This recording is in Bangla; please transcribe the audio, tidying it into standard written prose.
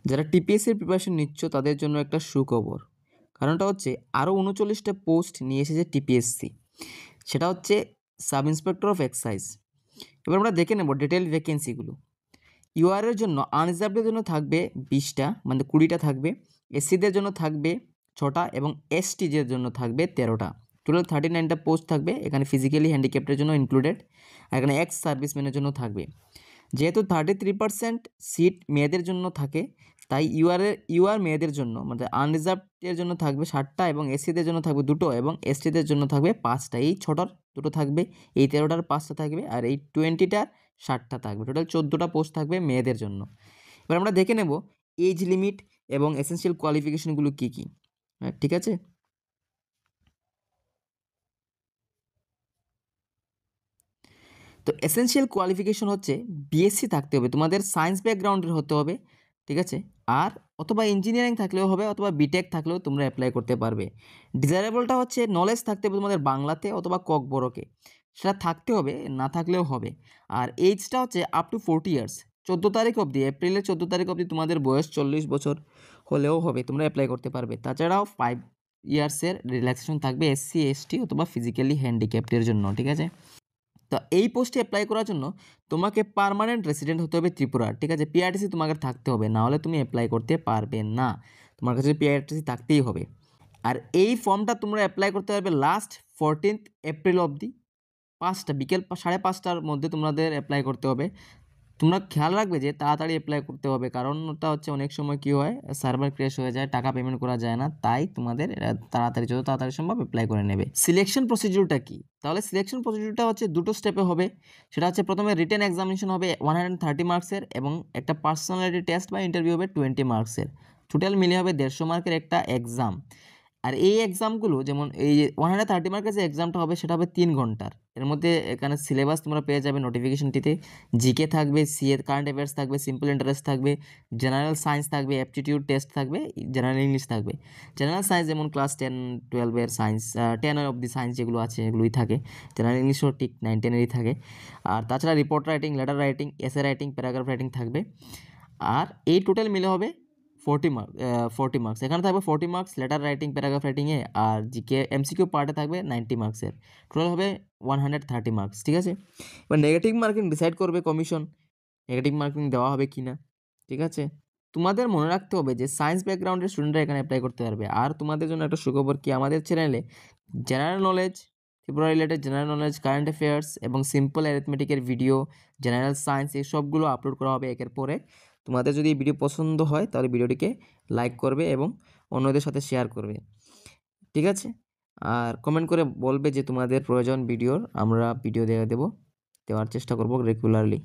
যারা টিপিএসসির প্রিপারেশন নিচ্ছ তাদের জন্য একটা সুখবর। কারণটা হচ্ছে আরও 39টা পোস্ট নিয়ে এসেছে টিপিএসসি। সেটা হচ্ছে সাব ইন্সপেক্টর অফ এক্সাইজ। এবার আমরা দেখে নেব ডিটেল ভ্যাকেন্সিগুলো। ইউআরের জন্য আনরিজার্ভদের জন্য থাকবে 20টা, মানে 20টা থাকবে। এসসিদের জন্য থাকবে 6টা এবং এসটিদের জন্য থাকবে 13টা। টোটাল 39টা পোস্ট থাকবে। এখানে ফিজিক্যালি হ্যান্ডিক্যাপ্টের জন্য ইনক্লুডেড, আর এখানে এক্স সার্ভিসম্যানের জন্য থাকবে। যেহেতু 33% সিট মেয়েদের জন্য থাকে, তাই ইউআর মেয়েদের জন্য মানে আনরিজার্ভদের জন্য থাকবে 60টা এবং এসসিদের জন্য থাকবে 2টো এবং এসটিদের জন্য থাকবে 5টা। এই 6টার 2টো থাকবে, এই 13টার 5টা থাকবে, আর এই 20টার 60টা থাকবে। টোটাল 14টা পোস্ট থাকবে মেয়েদের জন্য। এবার আমরা দেখে নেব এজ লিমিট এবং এসেনশিয়াল কোয়ালিফিকেশনগুলো কী কী। হ্যাঁ, ঠিক আছে। তো এসেনশিয়াল কোয়ালিফিকেশন হচ্ছে বিএসসি থাকতে হবে, তোমাদের সায়েন্স ব্যাকগ্রাউন্ডের হতে হবে, ঠিক আছে। আর অথবা ইঞ্জিনিয়ারিং থাকলেও হবে, অথবা বিটেক থাকলেও তোমরা অ্যাপ্লাই করতে পারবে। ডিজায়ারেবলটা হচ্ছে নলেজ থাকতে হবে তোমাদের বাংলাতে অথবা ককবরকে, সেটা থাকতে হবে, না থাকলেও হবে। আর এজটা হচ্ছে আপ টু 40 ইয়ার্স। 14 তারিখ অবধি, এপ্রিলের 14 তারিখ অবধি তোমাদের বয়স 40 বছর হলেও হবে, তোমরা অ্যাপ্লাই করতে পারবে। তাছাড়াও 5 ইয়ার্সের রিল্যাক্সেশন থাকবে এসসি এসটি অথবা ফিজিক্যালি হ্যান্ডিক্যাপ্টের জন্য, ঠিক আছে। তো এই পোস্টে অ্যাপ্লাই করার জন্য তোমাকে পার্মানেন্ট রেসিডেন্ট হতে হবে ত্রিপুরার, ঠিক আছে। পিআরটিসি তোমাকে থাকতে হবে, না হলে তুমি অ্যাপ্লাই করতে পারবে না। তোমার কাছে পিআরটিসি থাকতেই হবে। আর এই ফর্মটা তোমরা অ্যাপ্লাই করতে পারবে লাস্ট 14 এপ্রিল অবধি 5টা, বিকেল 5:30টার মধ্যে তোমাদের অ্যাপ্লাই করতে হবে। তোমরা খেয়াল রাখবে যে তাড়াতাড়ি অ্যাপ্লাই করতে হবে, কারণ ওটা হচ্ছে অনেক সময় কী হয়, সার্ভার ক্র্যাশ হয়ে যায়, টাকা পেমেন্ট করা যায় না। তাই তোমাদের তাড়াতাড়ি, যত তাড়াতাড়ি সম্ভব অ্যাপ্লাই করে নেবে। সিলেকশন প্রসিডিউরটা কী? তাহলে সিলেকশন প্রসিডিউরটা হচ্ছে 2টো স্টেপে হবে। সেটা হচ্ছে প্রথমে রিটেন এক্সামিনেশন হবে 130 মার্কসের এবং একটা পার্সোনালিটি টেস্ট বা ইন্টারভিউ হবে 20 মার্কসের। টোটাল মিলে হবে 150 মার্কের একটা এক্সাম। আর এই এক্সামগুলো যেমন এই 130 মার্কের যে এক্সামটা হবে সেটা হবে 3 ঘন্টার। এর মধ্যে এখানে সিলেবাস তোমরা পেয়ে যাবে নোটিফিকেশনটিতে। জিকে থাকবে, সিএ কারেন্ট অ্যাফেয়ার্স থাকবে, সিম্পল ইন্টারেস্ট থাকবে, জেনারেল সায়েন্স থাকবে, অ্যাপটিটিউড টেস্ট থাকবে, জেনারেল ইংলিশ থাকবে। জেনারেল সায়েন্স যেমন ক্লাস 10-12 সায়েন্স, 10 অবধি সায়েন্স যেগুলো আছে এগুলোই থাকে। জেনারেল ইংলিশও ঠিক 9-10এরই থাকে। আর তাছাড়া report writing, letter writing, essay writing, paragraph writing থাকবে। আর এই টোটাল মিলে হবে 40 মার্কস। এখানে থাকবে 40 মার্কস লেটার রাইটিং, প্যারাগ্রাফ রাইটিংয়ে, আর জিকে এমসিকিউ পার্টে থাকবে 90 মার্কসের। টোটাল হবে 130 মার্কস, ঠিক আছে। এবার নেগেটিভ মার্কিং ডিসাইড করবে কমিশন, নেগেটিভ মার্কিং দেওয়া হবে কি না, ঠিক আছে। তোমাদের মনে রাখতে হবে যে সায়েন্স ব্যাকগ্রাউন্ডের স্টুডেন্টরা এখানে অ্যাপ্লাই করতে পারবে। আর তোমাদের জন্য একটা সুখবর কি, আমাদের চ্যানেলে general knowledge, Tripura related general knowledge, current affairs এবং সিম্পল অ্যারিথমেটিকের ভিডিও, জেনারেল সায়েন্স, এই সবগুলো আপলোড করা হবে একের পরে। তোমাদের যদি এই ভিডিও পছন্দ হয় তাহলে ভিডিওটিকে লাইক করবে এবং অন্যদের সাথে শেয়ার করবে, ঠিক আছে। আর কমেন্ট করে বলবে যে তোমাদের প্রয়োজন ভিডিওর, আমরা ভিডিও দেওয়ার চেষ্টা করব রেগুলারলি।